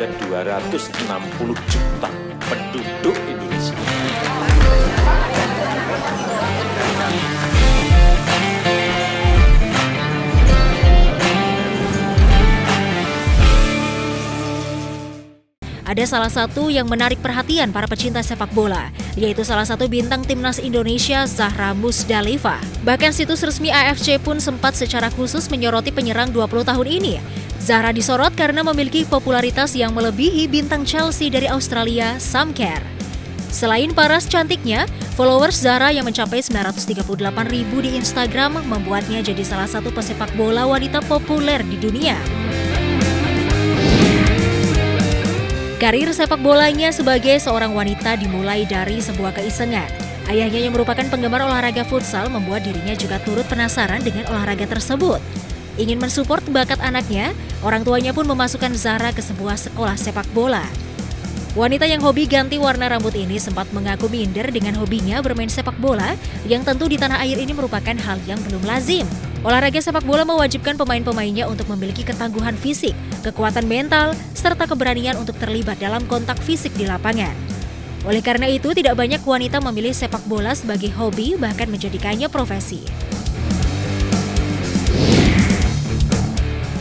ke 260 juta penduduk Indonesia. Ada salah satu yang menarik perhatian para pecinta sepak bola, yaitu salah satu bintang timnas Indonesia, Zahra Musdalifah. Bahkan situs resmi AFC pun sempat secara khusus menyoroti penyerang 20 tahun ini. Zahra disorot karena memiliki popularitas yang melebihi bintang Chelsea dari Australia, Sam Kerr. Selain paras cantiknya, followers Zahra yang mencapai 938.000 di Instagram membuatnya jadi salah satu pesepak bola wanita populer di dunia. Karir sepak bolanya sebagai seorang wanita dimulai dari sebuah keisengan. Ayahnya yang merupakan penggemar olahraga futsal membuat dirinya juga turut penasaran dengan olahraga tersebut. Ingin mensupport bakat anaknya, orang tuanya pun memasukkan Zahra ke sebuah sekolah sepak bola. Wanita yang hobi ganti warna rambut ini sempat mengaku minder dengan hobinya bermain sepak bola, yang tentu di tanah air ini merupakan hal yang belum lazim. Olahraga sepak bola mewajibkan pemain-pemainnya untuk memiliki ketangguhan fisik, kekuatan mental, serta keberanian untuk terlibat dalam kontak fisik di lapangan. Oleh karena itu, tidak banyak wanita memilih sepak bola sebagai hobi, bahkan menjadikannya profesi.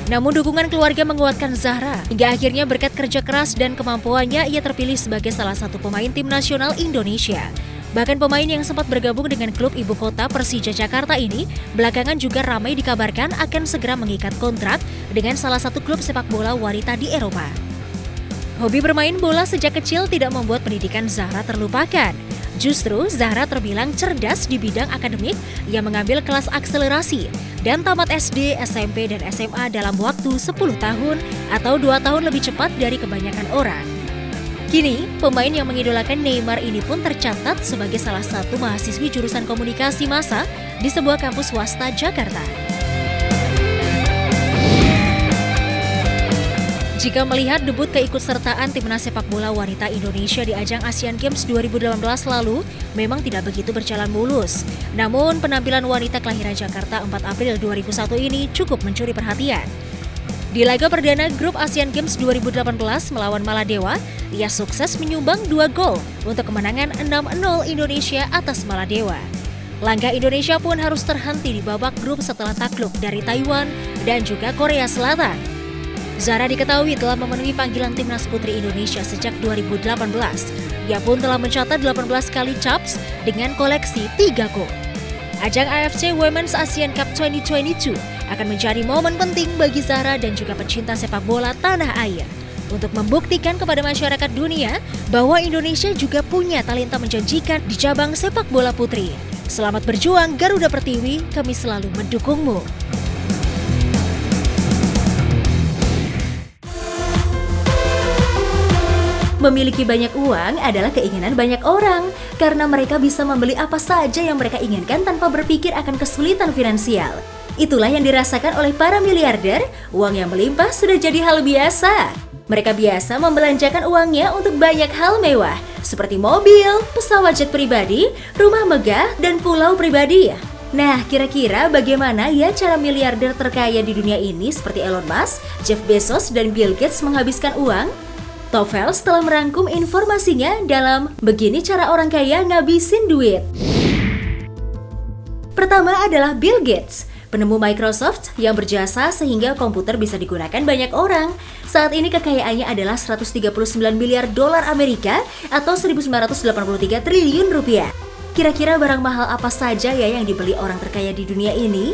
Namun dukungan keluarga menguatkan Zahra, hingga akhirnya berkat kerja keras dan kemampuannya ia terpilih sebagai salah satu pemain tim nasional Indonesia. Bahkan pemain yang sempat bergabung dengan klub ibu kota Persija Jakarta ini belakangan juga ramai dikabarkan akan segera mengikat kontrak dengan salah satu klub sepak bola wanita di Eropa. Hobi bermain bola sejak kecil tidak membuat pendidikan Zahra terlupakan. Justru Zahra terbilang cerdas di bidang akademik yang mengambil kelas akselerasi dan tamat SD, SMP, dan SMA dalam waktu 10 tahun atau 2 tahun lebih cepat dari kebanyakan orang. Kini, pemain yang mengidolakan Neymar ini pun tercatat sebagai salah satu mahasiswi jurusan komunikasi massa di sebuah kampus swasta Jakarta. Jika melihat debut keikutsertaan timnas sepak bola wanita Indonesia di ajang Asian Games 2018 lalu, memang tidak begitu berjalan mulus. Namun, penampilan wanita kelahiran Jakarta 4 April 2001 ini cukup mencuri perhatian. Di laga perdana grup Asian Games 2018 melawan Maladewa, ia sukses menyumbang 2 gol untuk kemenangan 6-0 Indonesia atas Maladewa. Langkah Indonesia pun harus terhenti di babak grup setelah takluk dari Taiwan dan juga Korea Selatan. Zahra diketahui telah memenuhi panggilan timnas putri Indonesia sejak 2018. Ia pun telah mencatat 18 kali caps dengan koleksi 3 gol. Ajang AFC Women's Asian Cup 2022 akan menjadi momen penting bagi Zahra dan juga pecinta sepak bola tanah air untuk membuktikan kepada masyarakat dunia bahwa Indonesia juga punya talenta menjanjikan di cabang sepak bola putri. Selamat berjuang Garuda Pertiwi, kami selalu mendukungmu. Memiliki banyak uang adalah keinginan banyak orang, karena mereka bisa membeli apa saja yang mereka inginkan tanpa berpikir akan kesulitan finansial. Itulah yang dirasakan oleh para miliarder, uang yang melimpah sudah jadi hal biasa. Mereka biasa membelanjakan uangnya untuk banyak hal mewah, seperti mobil, pesawat jet pribadi, rumah megah, dan pulau pribadi. Nah, kira-kira bagaimana ya cara miliarder terkaya di dunia ini seperti Elon Musk, Jeff Bezos, dan Bill Gates menghabiskan uang? Tofels telah merangkum informasinya dalam Begini Cara Orang Kaya Ngabisin Duit. Pertama adalah Bill Gates, penemu Microsoft yang berjasa sehingga komputer bisa digunakan banyak orang. Saat ini kekayaannya adalah 139 miliar dolar Amerika atau 1.983 triliun rupiah. Kira-kira barang mahal apa saja ya yang dibeli orang terkaya di dunia ini?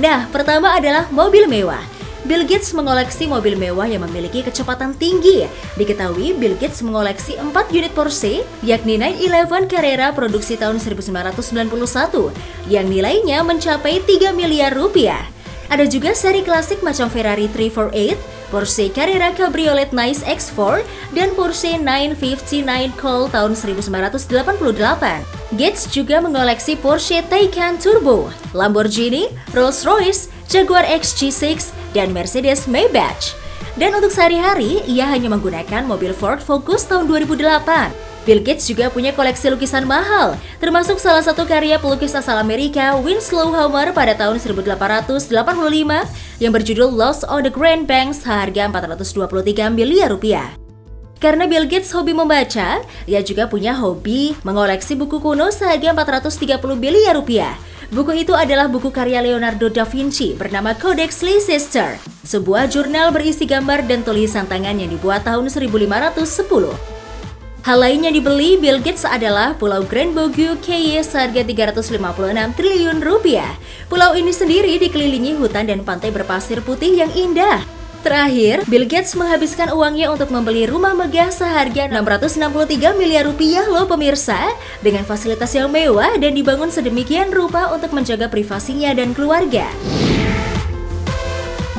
Nah, pertama adalah mobil mewah. Bill Gates mengoleksi mobil mewah yang memiliki kecepatan tinggi. Diketahui Bill Gates mengoleksi 4 unit Porsche, yakni 911 Carrera produksi tahun 1991, yang nilainya mencapai 3 miliar rupiah. Ada juga seri klasik macam Ferrari 348, Porsche Carrera Cabriolet Nice X4, dan Porsche 959 Cole tahun 1988. Gates juga mengoleksi Porsche Taycan Turbo, Lamborghini, Rolls-Royce, Jaguar XJ6, dan Mercedes Maybach. Dan untuk sehari-hari, ia hanya menggunakan mobil Ford Focus tahun 2008. Bill Gates juga punya koleksi lukisan mahal, termasuk salah satu karya pelukis asal Amerika Winslow Homer pada tahun 1885 yang berjudul Lost on the Grand Bank seharga 423 miliar rupiah. Karena Bill Gates hobi membaca, ia juga punya hobi mengoleksi buku kuno seharga 430 miliar rupiah. Buku itu adalah buku karya Leonardo da Vinci bernama Codex Leicester, sebuah jurnal berisi gambar dan tulisan tangan yang dibuat tahun 1510. Hal lain yang dibeli Bill Gates adalah Pulau Grand Bogu KY seharga 356 triliun rupiah. Pulau ini sendiri dikelilingi hutan dan pantai berpasir putih yang indah. Terakhir, Bill Gates menghabiskan uangnya untuk membeli rumah megah seharga 663 miliar rupiah loh pemirsa, dengan fasilitas yang mewah dan dibangun sedemikian rupa untuk menjaga privasinya dan keluarga.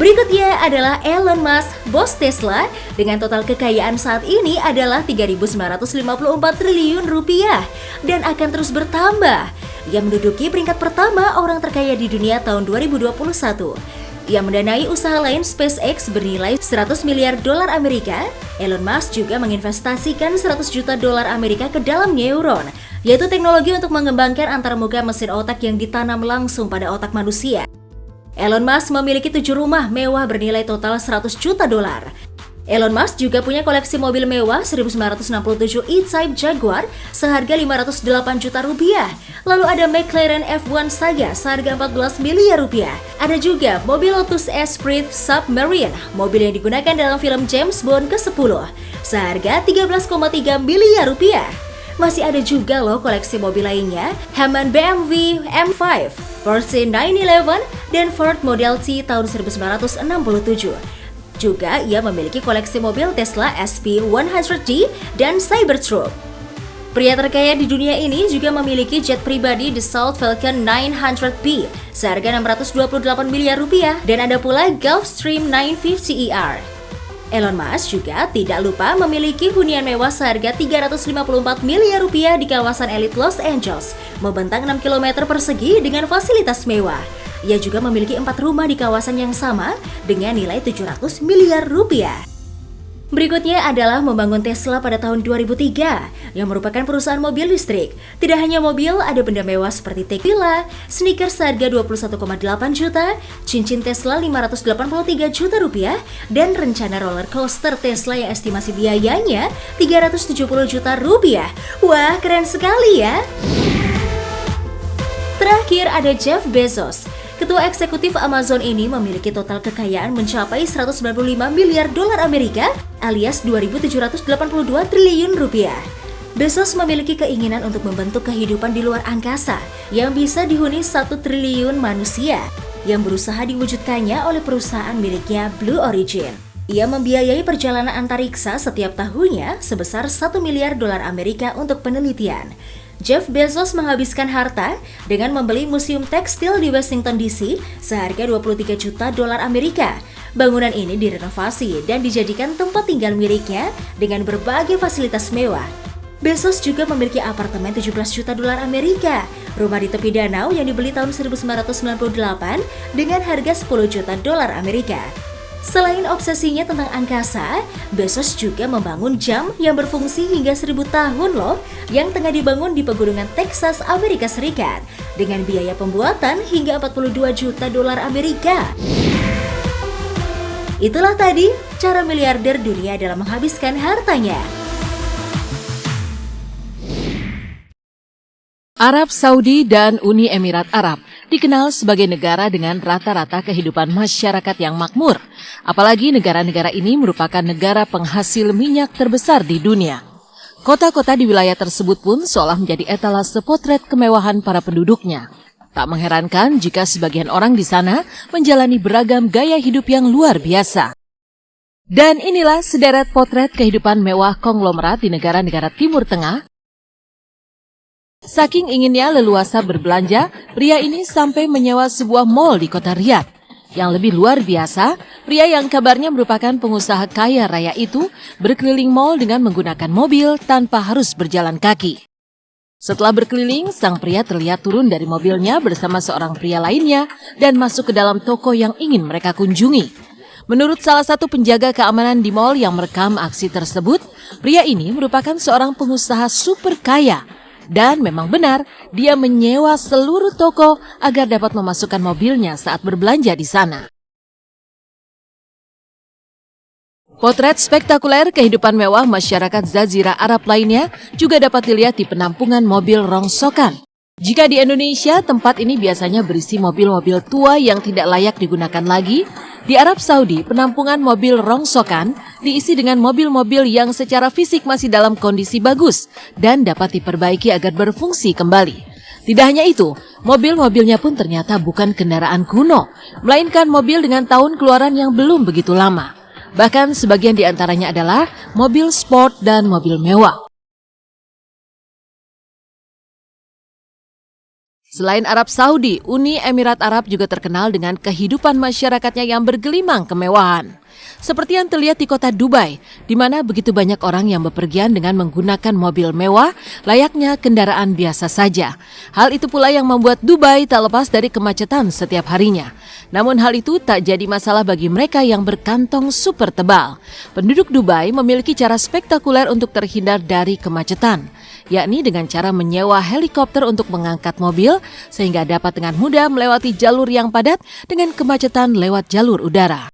Berikutnya adalah Elon Musk, bos Tesla, dengan total kekayaan saat ini adalah 3.954 triliun rupiah dan akan terus bertambah. Ia menduduki peringkat pertama orang terkaya di dunia tahun 2021. Ia mendanai usaha lain SpaceX bernilai 100 miliar dolar Amerika. Elon Musk juga menginvestasikan 100 juta dolar Amerika ke dalam neuron, yaitu teknologi untuk mengembangkan antarmuka mesin otak yang ditanam langsung pada otak manusia. Elon Musk memiliki 7 rumah mewah bernilai total 100 juta dolar. Elon Musk juga punya koleksi mobil mewah 1967 E-Type Jaguar seharga 508 juta rupiah. Lalu ada McLaren F1 Saga seharga 14 miliar rupiah. Ada juga mobil Lotus Esprit Submarine, mobil yang digunakan dalam film James Bond ke-10, seharga 13,3 miliar rupiah. Masih ada juga loh koleksi mobil lainnya, Hamann BMW M5, Porsche 911, dan Ford Model T tahun 1967. Juga ia memiliki koleksi mobil Tesla SP100D dan Cybertruck. Pria terkaya di dunia ini juga memiliki jet pribadi Dassault Falcon 900B seharga 628 miliar rupiah dan ada pula Gulfstream 950ER. Elon Musk juga tidak lupa memiliki hunian mewah seharga 354 miliar rupiah di kawasan elit Los Angeles, membentang 6 km persegi dengan fasilitas mewah. Ia juga memiliki 4 rumah di kawasan yang sama dengan nilai 700 miliar rupiah. Berikutnya adalah membangun Tesla pada tahun 2003 yang merupakan perusahaan mobil listrik. Tidak hanya mobil, ada benda mewah seperti tequila, sneakers seharga 21,8 juta, cincin Tesla 583 juta rupiah, dan rencana roller coaster Tesla yang estimasi biayanya 370 juta rupiah. Wah, keren sekali ya! Terakhir ada Jeff Bezos. Ketua eksekutif Amazon ini memiliki total kekayaan mencapai 195 miliar dolar Amerika alias 2.782 triliun rupiah. Bezos memiliki keinginan untuk membentuk kehidupan di luar angkasa yang bisa dihuni 1 triliun manusia yang berusaha diwujudkannya oleh perusahaan miliknya Blue Origin. Ia membiayai perjalanan antariksa setiap tahunnya sebesar 1 miliar dolar Amerika untuk penelitian. Jeff Bezos menghabiskan harta dengan membeli museum tekstil di Washington DC seharga 23 juta dolar Amerika. Bangunan ini direnovasi dan dijadikan tempat tinggal miliknya dengan berbagai fasilitas mewah. Bezos juga memiliki apartemen 17 juta dolar Amerika, rumah di tepi danau yang dibeli tahun 1998 dengan harga 10 juta dolar Amerika. Selain obsesinya tentang angkasa, Bezos juga membangun jam yang berfungsi hingga 1000 tahun loh, yang tengah dibangun di pegunungan Texas, Amerika Serikat, dengan biaya pembuatan hingga 42 juta dolar Amerika. Itulah tadi cara miliarder dunia dalam menghabiskan hartanya. Arab Saudi dan Uni Emirat Arab dikenal sebagai negara dengan rata-rata kehidupan masyarakat yang makmur. Apalagi negara-negara ini merupakan negara penghasil minyak terbesar di dunia. Kota-kota di wilayah tersebut pun seolah menjadi etalase potret kemewahan para penduduknya. Tak mengherankan jika sebagian orang di sana menjalani beragam gaya hidup yang luar biasa. Dan inilah sederet potret kehidupan mewah konglomerat di negara-negara Timur Tengah. Saking inginnya leluasa berbelanja, pria ini sampai menyewa sebuah mal di kota Riyadh. Yang lebih luar biasa, pria yang kabarnya merupakan pengusaha kaya raya itu berkeliling mal dengan menggunakan mobil tanpa harus berjalan kaki. Setelah berkeliling, sang pria terlihat turun dari mobilnya bersama seorang pria lainnya dan masuk ke dalam toko yang ingin mereka kunjungi. Menurut salah satu penjaga keamanan di mal yang merekam aksi tersebut, pria ini merupakan seorang pengusaha super kaya. Dan memang benar, dia menyewa seluruh toko agar dapat memasukkan mobilnya saat berbelanja di sana. Potret spektakuler kehidupan mewah masyarakat Jazirah Arab lainnya juga dapat dilihat di penampungan mobil rongsokan. Jika di Indonesia, tempat ini biasanya berisi mobil-mobil tua yang tidak layak digunakan lagi, di Arab Saudi, penampungan mobil rongsokan diisi dengan mobil-mobil yang secara fisik masih dalam kondisi bagus dan dapat diperbaiki agar berfungsi kembali. Tidak hanya itu, mobil-mobilnya pun ternyata bukan kendaraan kuno, melainkan mobil dengan tahun keluaran yang belum begitu lama. Bahkan sebagian di antaranya adalah mobil sport dan mobil mewah. Selain Arab Saudi, Uni Emirat Arab juga terkenal dengan kehidupan masyarakatnya yang bergelimang kemewahan. Seperti yang terlihat di kota Dubai, di mana begitu banyak orang yang bepergian dengan menggunakan mobil mewah, layaknya kendaraan biasa saja. Hal itu pula yang membuat Dubai tak lepas dari kemacetan setiap harinya. Namun hal itu tak jadi masalah bagi mereka yang berkantong super tebal. Penduduk Dubai memiliki cara spektakuler untuk terhindar dari kemacetan, yakni dengan cara menyewa helikopter untuk mengangkat mobil sehingga dapat dengan mudah melewati jalur yang padat dengan kemacetan lewat jalur udara.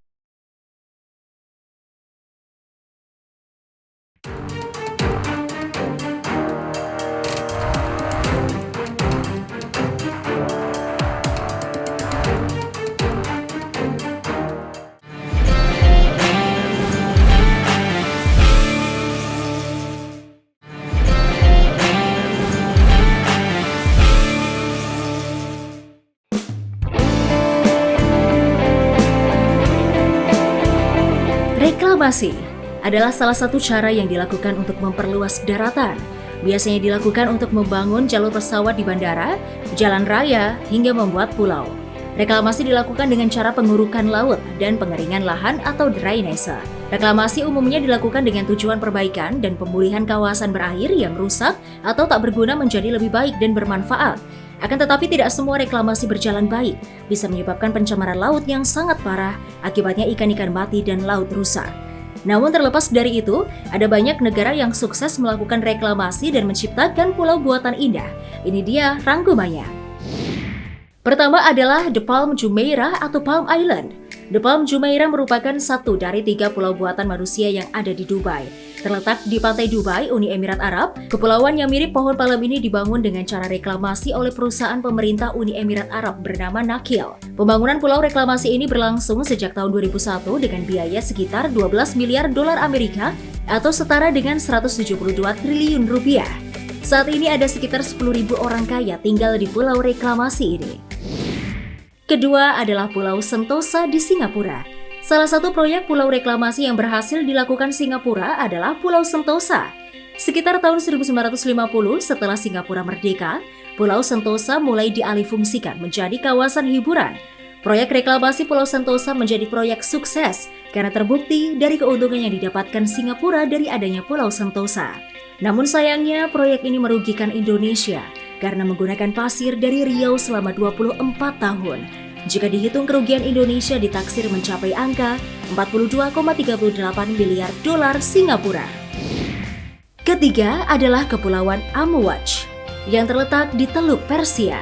Reklamasi adalah salah satu cara yang dilakukan untuk memperluas daratan. Biasanya dilakukan untuk membangun jalur pesawat di bandara, jalan raya, hingga membuat pulau. Reklamasi dilakukan dengan cara pengurukan laut dan pengeringan lahan atau drainase. Reklamasi umumnya dilakukan dengan tujuan perbaikan dan pemulihan kawasan berair yang rusak atau tak berguna menjadi lebih baik dan bermanfaat. Akan tetapi tidak semua reklamasi berjalan baik, bisa menyebabkan pencemaran laut yang sangat parah, akibatnya ikan-ikan mati dan laut rusak. Namun terlepas dari itu, ada banyak negara yang sukses melakukan reklamasi dan menciptakan pulau buatan indah. Ini dia rangkumannya. Pertama adalah The Palm Jumeirah atau Palm Island. The Palm Jumeirah merupakan satu dari 3 pulau buatan manusia yang ada di Dubai. Terletak di pantai Dubai, Uni Emirat Arab, kepulauan yang mirip pohon palem ini dibangun dengan cara reklamasi oleh perusahaan pemerintah Uni Emirat Arab bernama Nakheel. Pembangunan pulau reklamasi ini berlangsung sejak tahun 2001 dengan biaya sekitar 12 miliar dolar Amerika atau setara dengan 172 triliun rupiah. Saat ini ada sekitar 10.000 orang kaya tinggal di pulau reklamasi ini. Kedua adalah Pulau Sentosa di Singapura. Salah satu proyek pulau reklamasi yang berhasil dilakukan Singapura adalah Pulau Sentosa. Sekitar tahun 1950 setelah Singapura merdeka, Pulau Sentosa mulai dialihfungsikan menjadi kawasan hiburan. Proyek reklamasi Pulau Sentosa menjadi proyek sukses karena terbukti dari keuntungan yang didapatkan Singapura dari adanya Pulau Sentosa. Namun sayangnya proyek ini merugikan Indonesia karena menggunakan pasir dari Riau selama 24 tahun. Jika dihitung kerugian Indonesia ditaksir mencapai angka 42,38 miliar dolar Singapura. Ketiga adalah Kepulauan Amouage yang terletak di Teluk Persia.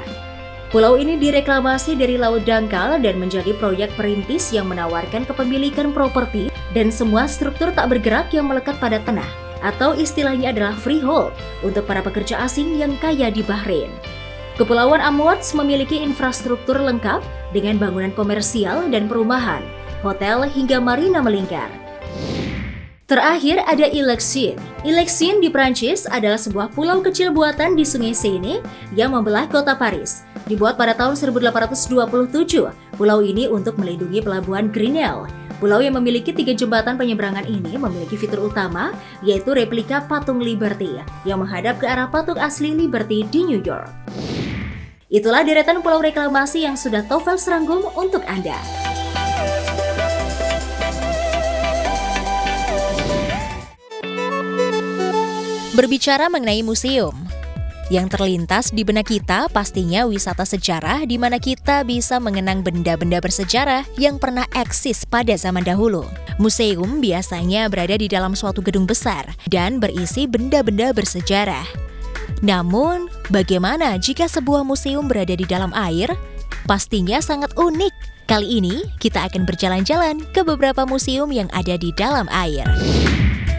Pulau ini direklamasi dari Laut Dangkal dan menjadi proyek perintis yang menawarkan kepemilikan properti dan semua struktur tak bergerak yang melekat pada tanah, atau istilahnya adalah freehold untuk para pekerja asing yang kaya di Bahrain. Kepulauan Amouage memiliki infrastruktur lengkap dengan bangunan komersial dan perumahan, hotel hingga marina melingkar. Terakhir ada Île-aux-Cygnes. Île-aux-Cygnes di Prancis adalah sebuah pulau kecil buatan di Sungai Seine yang membelah kota Paris. Dibuat pada tahun 1827, pulau ini untuk melindungi pelabuhan Grenelle. Pulau yang memiliki 3 jembatan penyeberangan ini memiliki fitur utama, yaitu replika patung Liberty yang menghadap ke arah patung asli Liberty di New York. Itulah deretan pulau reklamasi yang sudah Tovel serangkum untuk Anda. Berbicara mengenai museum, yang terlintas di benak kita pastinya wisata sejarah di mana kita bisa mengenang benda-benda bersejarah yang pernah eksis pada zaman dahulu. Museum biasanya berada di dalam suatu gedung besar dan berisi benda-benda bersejarah. Namun, bagaimana jika sebuah museum berada di dalam air? pastinya sangat unik. Kali ini kita akan berjalan-jalan ke beberapa museum yang ada di dalam air.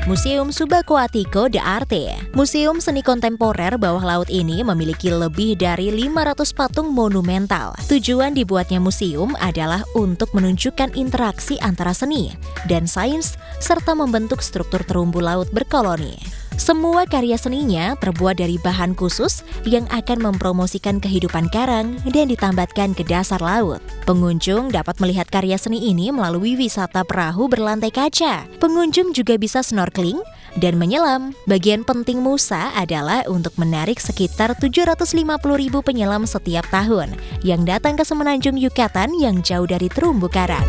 Museum Subaquatico de Arte. Museum seni kontemporer bawah laut ini memiliki lebih dari 500 patung monumental. Tujuan dibuatnya museum adalah untuk menunjukkan interaksi antara seni dan sains serta membentuk struktur terumbu laut berkoloni. Semua karya seninya terbuat dari bahan khusus yang akan mempromosikan kehidupan karang dan ditambatkan ke dasar laut. Pengunjung dapat melihat karya seni ini melalui wisata perahu berlantai kaca. Pengunjung juga bisa snorkeling dan menyelam. Bagian penting Musa adalah untuk menarik sekitar 750.000 penyelam setiap tahun yang datang ke semenanjung Yucatan yang jauh dari terumbu karang.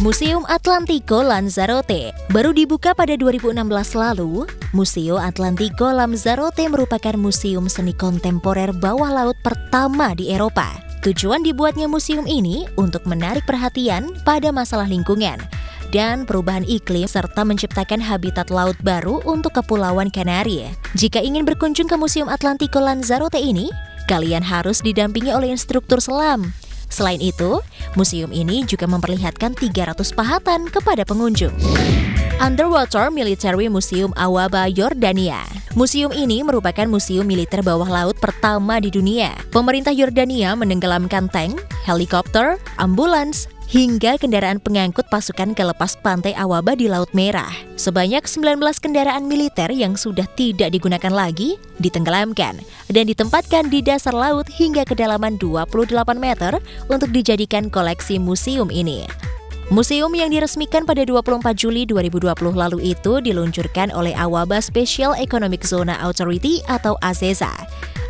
Museum Atlantico Lanzarote baru dibuka pada 2016 lalu. Museo Atlantico Lanzarote merupakan museum seni kontemporer bawah laut pertama di Eropa. Tujuan dibuatnya museum ini untuk menarik perhatian pada masalah lingkungan dan perubahan iklim serta menciptakan habitat laut baru untuk Kepulauan Kanari. Jika ingin berkunjung ke Museum Atlantico Lanzarote ini, kalian harus didampingi oleh instruktur selam. Selain itu, museum ini juga memperlihatkan 300 pahatan kepada pengunjung. Underwater Military Museum Awaba, Yordania. Museum ini merupakan museum militer bawah laut pertama di dunia. Pemerintah Yordania menenggelamkan tank, helikopter, ambulans, hingga kendaraan pengangkut pasukan ke lepas pantai Awaba di Laut Merah. Sebanyak 19 kendaraan militer yang sudah tidak digunakan lagi ditenggelamkan dan ditempatkan di dasar laut hingga kedalaman 28 meter untuk dijadikan koleksi museum ini. Museum yang diresmikan pada 24 Juli 2020 lalu itu diluncurkan oleh Awaba Special Economic Zone Authority atau AZEZA.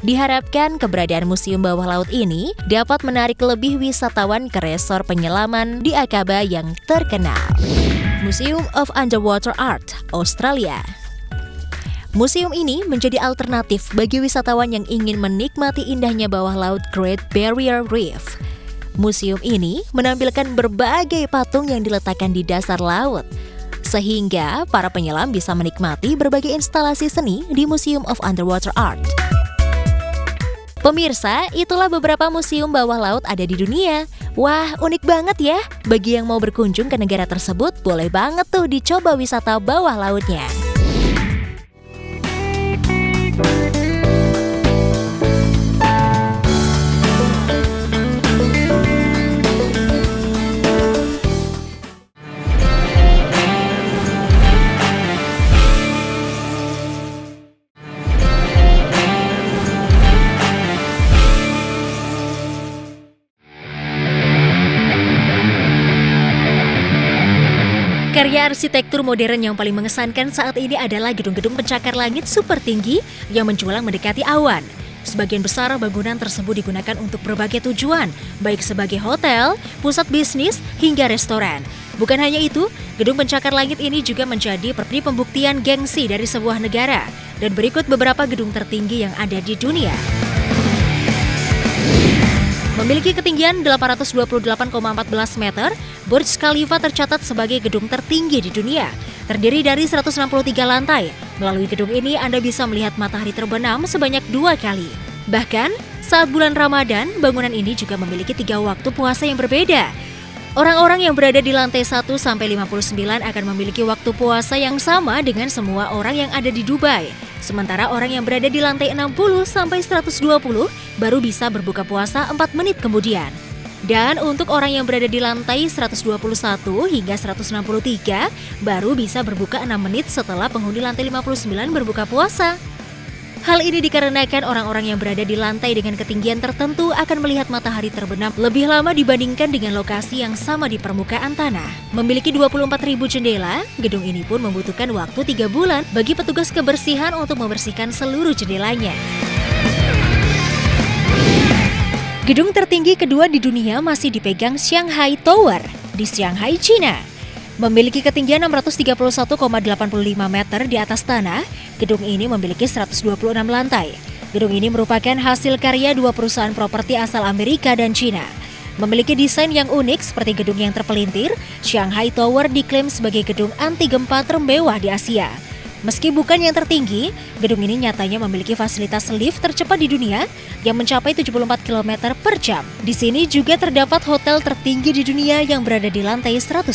Diharapkan keberadaan museum bawah laut ini dapat menarik lebih wisatawan ke resor penyelaman di Akaba yang terkenal. Museum of Underwater Art, Australia. Museum ini menjadi alternatif bagi wisatawan yang ingin menikmati indahnya bawah laut Great Barrier Reef. Museum ini menampilkan berbagai patung yang diletakkan di dasar laut, sehingga para penyelam bisa menikmati berbagai instalasi seni di Museum of Underwater Art. Pemirsa, itulah beberapa museum bawah laut ada di dunia. Wah, unik banget ya. Bagi yang mau berkunjung ke negara tersebut, boleh banget tuh dicoba wisata bawah lautnya. Karya arsitektur modern yang paling mengesankan saat ini adalah gedung-gedung pencakar langit super tinggi yang menjulang mendekati awan. Sebagian besar bangunan tersebut digunakan untuk berbagai tujuan, baik sebagai hotel, pusat bisnis, hingga restoran. Bukan hanya itu, gedung pencakar langit ini juga menjadi pembuktian gengsi dari sebuah negara. Dan berikut beberapa gedung tertinggi yang ada di dunia. Memiliki ketinggian 828,14 meter, Burj Khalifa tercatat sebagai gedung tertinggi di dunia. Terdiri dari 163 lantai. Melalui gedung ini Anda bisa melihat matahari terbenam sebanyak 2 kali. Bahkan, saat bulan Ramadan, bangunan ini juga memiliki 3 waktu puasa yang berbeda. Orang-orang yang berada di lantai 1 sampai 59 akan memiliki waktu puasa yang sama dengan semua orang yang ada di Dubai. Sementara orang yang berada di lantai 60 sampai 120 baru bisa berbuka puasa 4 menit kemudian. Dan untuk orang yang berada di lantai 121 hingga 163 baru bisa berbuka 6 menit setelah penghuni lantai 59 berbuka puasa. Hal ini dikarenakan orang-orang yang berada di lantai dengan ketinggian tertentu akan melihat matahari terbenam lebih lama dibandingkan dengan lokasi yang sama di permukaan tanah. Memiliki 24.000 jendela, gedung ini pun membutuhkan waktu 3 bulan bagi petugas kebersihan untuk membersihkan seluruh jendelanya. Gedung tertinggi kedua di dunia masih dipegang Shanghai Tower di Shanghai, China. Memiliki ketinggian 631,85 meter di atas tanah, gedung ini memiliki 126 lantai. Gedung ini merupakan hasil karya 2 perusahaan properti asal Amerika dan China. Memiliki desain yang unik seperti gedung yang terpelintir, Shanghai Tower diklaim sebagai gedung anti gempa termewah di Asia. Meski bukan yang tertinggi, gedung ini nyatanya memiliki fasilitas lift tercepat di dunia yang mencapai 74 km per jam. Di sini juga terdapat hotel tertinggi di dunia yang berada di lantai 110.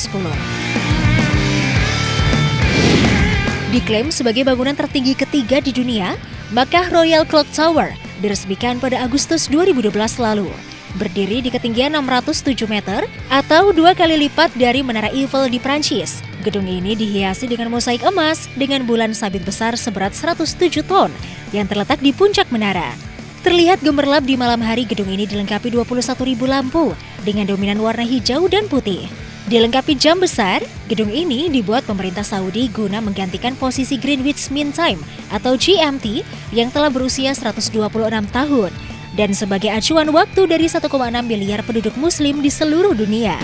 Diklaim sebagai bangunan tertinggi ketiga di dunia, maka Royal Clock Tower diresmikan pada Agustus 2012 lalu. Berdiri di ketinggian 607 meter atau 2 kali lipat dari Menara Eiffel di Prancis. Gedung ini dihiasi dengan mosaik emas dengan bulan sabit besar seberat 107 ton yang terletak di puncak menara. Terlihat gemerlap di malam hari, gedung ini dilengkapi 21.000 lampu dengan dominan warna hijau dan putih. Dilengkapi jam besar, gedung ini dibuat pemerintah Saudi guna menggantikan posisi Greenwich Mean Time atau GMT yang telah berusia 126 tahun dan sebagai acuan waktu dari 1,6 miliar penduduk muslim di seluruh dunia.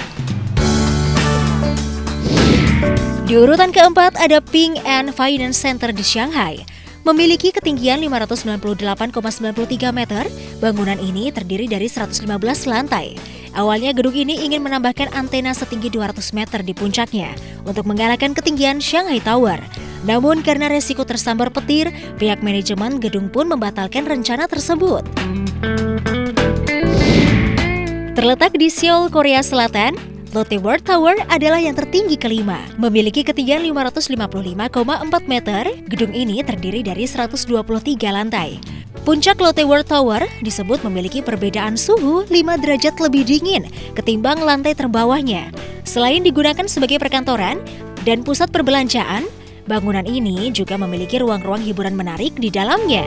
Di urutan keempat ada Ping An Finance Center di Shanghai. Memiliki ketinggian 598,93 meter, bangunan ini terdiri dari 115 lantai. Awalnya gedung ini ingin menambahkan antena setinggi 200 meter di puncaknya untuk mengalahkan ketinggian Shanghai Tower. Namun karena resiko tersambar petir, pihak manajemen gedung pun membatalkan rencana tersebut. Terletak di Seoul, Korea Selatan, Lotte World Tower adalah yang tertinggi kelima. Memiliki ketinggian 555,4 meter, gedung ini terdiri dari 123 lantai. Puncak Lotte World Tower disebut memiliki perbedaan suhu 5 derajat lebih dingin ketimbang lantai terbawahnya. Selain digunakan sebagai perkantoran dan pusat perbelanjaan, bangunan ini juga memiliki ruang-ruang hiburan menarik di dalamnya.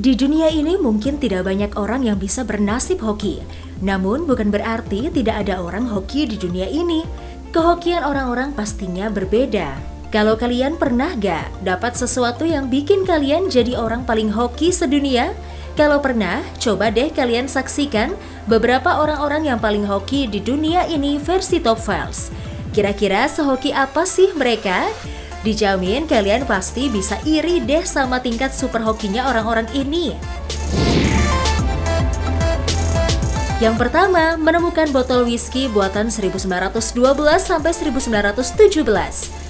Di dunia ini mungkin tidak banyak orang yang bisa bernasib hoki. Namun bukan berarti tidak ada orang hoki di dunia ini. Kehokian orang-orang pastinya berbeda. Kalau kalian pernah gak dapat sesuatu yang bikin kalian jadi orang paling hoki sedunia? Kalau pernah, coba deh kalian saksikan beberapa orang-orang yang paling hoki di dunia ini versi Top Files. Kira-kira sehoki apa sih mereka? Dijamin kalian pasti bisa iri deh sama tingkat super hokinya orang-orang ini. Yang pertama, menemukan botol whisky buatan 1912 sampai 1917.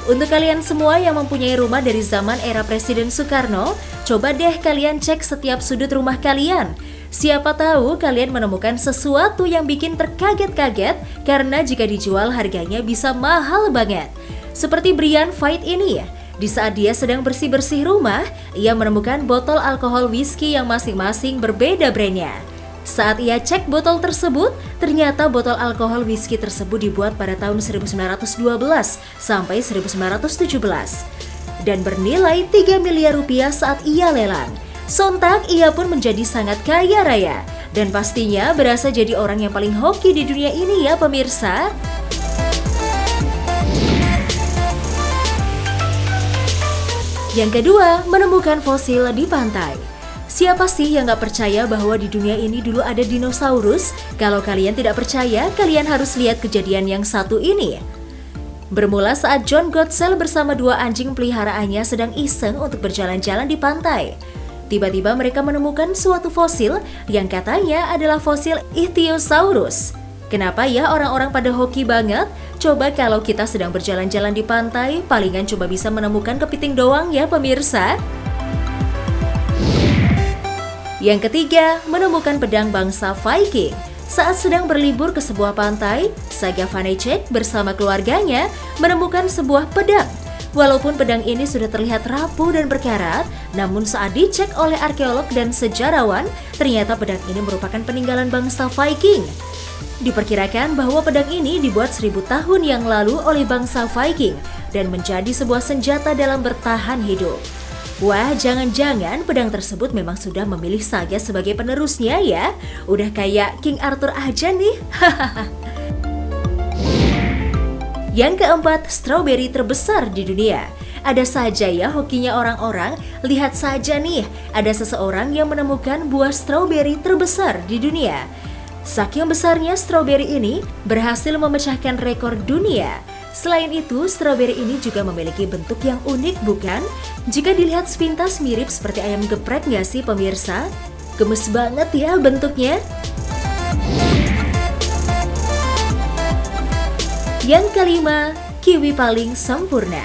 Untuk kalian semua yang mempunyai rumah dari zaman era Presiden Soekarno, coba deh kalian cek setiap sudut rumah kalian. Siapa tahu kalian menemukan sesuatu yang bikin terkaget-kaget karena jika dijual harganya bisa mahal banget. Seperti Brian Fight ini ya, di saat dia sedang bersih-bersih rumah, ia menemukan botol alkohol whisky yang masing-masing berbeda brandnya. Saat ia cek botol tersebut, ternyata botol alkohol whisky tersebut dibuat pada tahun 1912 sampai 1917 dan bernilai 3 miliar rupiah saat ia lelang. Sontak ia pun menjadi sangat kaya raya dan pastinya berasa jadi orang yang paling hoki di dunia ini ya pemirsa. Yang kedua, menemukan fosil di pantai. Siapa sih yang gak percaya bahwa di dunia ini dulu ada dinosaurus? Kalau kalian tidak percaya, kalian harus lihat kejadian yang satu ini. Bermula saat John Goodell bersama 2 anjing peliharaannya sedang iseng untuk berjalan-jalan di pantai. Tiba-tiba mereka menemukan suatu fosil yang katanya adalah fosil Ichthyosaurus. Kenapa ya orang-orang pada hoki banget? Coba kalau kita sedang berjalan-jalan di pantai, palingan cuma bisa menemukan kepiting doang ya pemirsa. Yang ketiga, menemukan pedang bangsa Viking. Saat sedang berlibur ke sebuah pantai, Saga Vanecek bersama keluarganya menemukan sebuah pedang. Walaupun pedang ini sudah terlihat rapuh dan berkarat, namun saat dicek oleh arkeolog dan sejarawan, ternyata pedang ini merupakan peninggalan bangsa Viking. Diperkirakan bahwa pedang ini dibuat 1000 tahun yang lalu oleh bangsa Viking dan menjadi sebuah senjata dalam bertahan hidup. Wah, jangan-jangan pedang tersebut memang sudah memilih Saga sebagai penerusnya ya? Udah kayak King Arthur aja nih. Yang keempat, strawberry terbesar di dunia. Ada saja ya hokinya orang-orang. Lihat saja nih, ada seseorang yang menemukan buah strawberry terbesar di dunia. Saking besarnya strawberry ini berhasil memecahkan rekor dunia. Selain itu, stroberi ini juga memiliki bentuk yang unik bukan? Jika dilihat sepintas mirip seperti ayam geprek nggak sih pemirsa? Gemes banget ya bentuknya. Yang kelima, kiwi paling sempurna.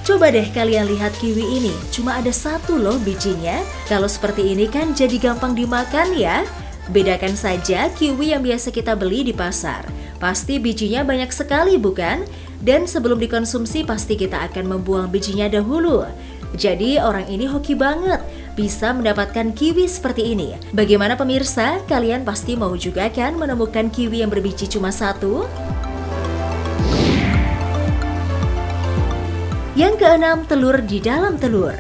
Coba deh kalian lihat kiwi ini, cuma ada satu loh bijinya. Kalau seperti ini kan jadi gampang dimakan ya. Bedakan saja kiwi yang biasa kita beli di pasar. Pasti bijinya banyak sekali bukan? Dan sebelum dikonsumsi pasti kita akan membuang bijinya dahulu. Jadi orang ini hoki banget bisa mendapatkan kiwi seperti ini. Bagaimana pemirsa? Kalian pasti mau juga kan menemukan kiwi yang berbiji cuma satu? Yang keenam, telur di dalam telur.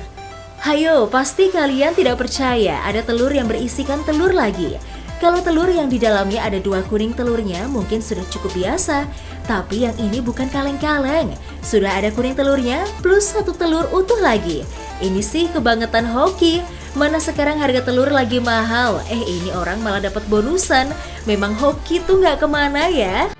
Hayo, pasti kalian tidak percaya ada telur yang berisikan telur lagi. Kalau telur yang di dalamnya ada 2 kuning telurnya mungkin sudah cukup biasa. Tapi yang ini bukan kaleng-kaleng. Sudah ada kuning telurnya plus 1 telur utuh lagi. Ini sih kebangetan hoki. Mana sekarang harga telur lagi mahal. Ini orang malah dapat bonusan. Memang hoki tuh nggak kemana ya.